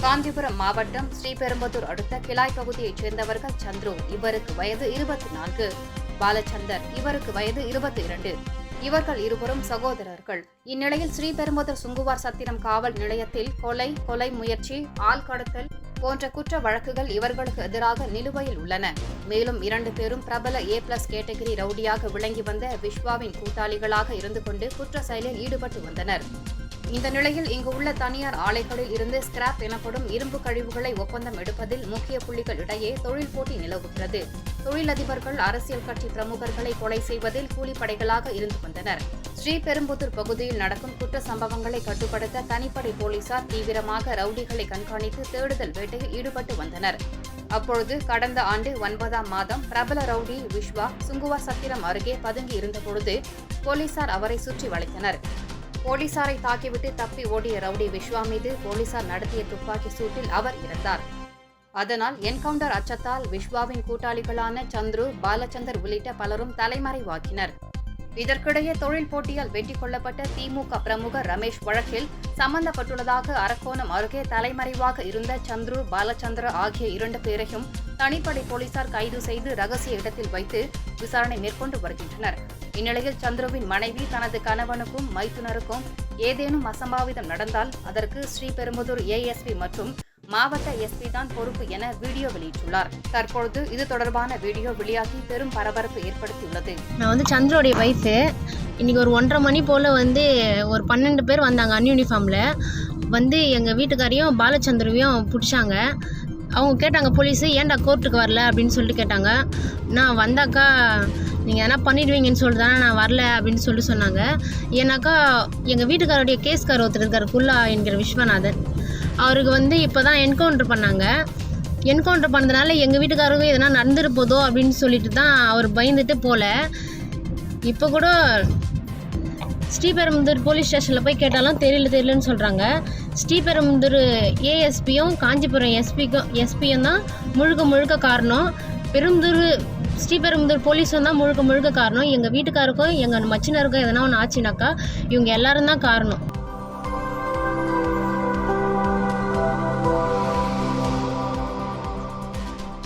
காஞ்சிபுரம் மாவட்டம் ஸ்ரீபெரும்புதூர் அடுத்த கிளாய் பகுதியைச் சேர்ந்தவர்கள் சந்துரு, இவருக்கு வயது 24, பாலச்சந்தர், இவருக்கு வயது 22. இவர்கள் இருவரும் சகோதரர்கள். இந்நிலையில் ஸ்ரீபெரும்புதூர் சுங்குவார் சத்திரம் காவல் நிலையத்தில் கொலை முயற்சி, ஆள் கடத்தல் போன்ற குற்ற வழக்குகள் இவர்களுக்கு எதிராக நிலுவையில் உள்ளன. மேலும் 2 பேரும் பிரபல A+ கேட்டகிரி ரவுடியாக விளங்கி வந்த விஸ்வாவின் கூட்டாளிகளாக இருந்து கொண்டு குற்ற செயலில் ஈடுபட்டு வந்தனர். இந்த நிலையில் இங்கு உள்ள தனியார் ஆலைகளில் இருந்து ஸ்கிராப் எனப்படும் இரும்பு கழிவுகளை ஒப்பந்தம் எடுப்பதில் முக்கிய புள்ளிகள் இடையே தொழில் போட்டி நிலவுகிறது. தொழிலதிபர்கள் அரசியல் கட்சி பிரமுகர்களை கொலை செய்வதில் கூலிப்படைகளாக இருந்து வந்தனர். ஸ்ரீபெரும்புதூர் பகுதியில் நடக்கும் குற்ற சம்பவங்களை கட்டுப்படுத்த தனிப்படை போலீசார் தீவிரமாக ரவுடிகளை கண்காணித்து தேடுதல் வேட்டையில் ஈடுபட்டு வந்தனர். அப்பொழுது கடந்த ஆண்டு 9ஆம் மாதம் பிரபல ரவுடி விஸ்வா சுங்குவார் சத்திரம் அருகே பதுங்கி இருந்தபொழுது போலீசார் அவரை சுற்றி வளைத்தனர். போலீசாரை தாக்கிவிட்டு தப்பி ஓடிய ரவுடி விஸ்வா மீது போலீசார் நடத்திய துப்பாக்கி சூட்டில் அவர் இறந்தார். அதனால் என்கவுண்டர் அச்சத்தால் விஸ்வாவின் கூட்டாளிகளான சந்துரு, பாலச்சந்தர் உள்ளிட்ட பலரும் தலைமறைவாக்கினர். இதற்கிடையே தொழில் போட்டியால் வெற்றி கொள்ளப்பட்ட திமுக பிரமுகர் ரமேஷ் வழக்கில் சம்பந்தப்பட்டுள்ளதாக அரக்கோணம் அருகே தலைமறைவாக இருந்த சந்துரு, பாலச்சந்திர ஆகிய 2 பேரையும் தனிப்படை போலீசார் கைது செய்து ரகசிய இடத்தில் வைத்து விசாரணை மேற்கொண்டு வருகின்றனர். இந்நிலையில் சந்துருவின் மனைவி தனது கணவனுக்கும் மைத்துனருக்கும் ஏதேனும் அசம்பாவிதம் நடந்தால் அதற்கு ஸ்ரீபெரும்புதூர் ASP மற்றும் மாவட்ட SP தான் பொறுப்பு என வீடியோ வெளியிட்டுள்ளார். தற்பொழுது இது தொடர்பான வீடியோ வெளியாகி பெரும் பரபரப்பு ஏற்படுத்தியுள்ளது. நான் சந்திரோடைய வைஃபு. இன்னைக்கு ஒரு 1:30 மணி போல் ஒரு 12 பேர் வந்தாங்க அன்யூனிஃபார்மில். எங்கள் வீட்டுக்காரையும் பாலச்சந்திரவையும் பிடிச்சாங்க. அவங்க கேட்டாங்க போலீஸு, ஏன்டா கோர்ட்டுக்கு வரல அப்படின்னு சொல்லிட்டு கேட்டாங்க. நான் வந்தாக்கா நீங்கள் எதனா பண்ணிடுவீங்கன்னு சொல்லிட்டு தானே நான் வரல அப்படின்னு சொல்லிட்டு சொன்னாங்க. ஏன்னாக்கா எங்கள் வீட்டுக்காரோடைய கேஸ்கார் ஒருத்தர் இருக்கார், குல்லா என்கிற விஸ்வநாதன். அவருக்கு இப்போ தான் என்கவுண்டர் பண்ணாங்க. என்கவுண்டர் பண்ணதுனால எங்கள் வீட்டுக்காரருக்கும் எதனா நடந்துட்டு போதோ அப்படின்னு சொல்லிட்டு தான் அவர் பயந்துட்டு போகல. இப்போ கூட ஸ்ரீபெரும்புதூர் போலீஸ் ஸ்டேஷனில் போய் கேட்டாலும் தெரியலன்னு சொல்கிறாங்க. ஸ்ரீபெரும்புதூர் ASPயும் காஞ்சிபுரம் SPயும் தான் முழுக்க காரணம். ஸ்ரீபெரும்புதூர் போலீஸும் தான் முழுக்க காரணம். எங்கள் வீட்டுக்காருக்கும் எங்கள் மச்சினருக்கும் எதனா ஒன்று ஆச்சுனாக்கா இவங்க எல்லாரும் தான் காரணம்.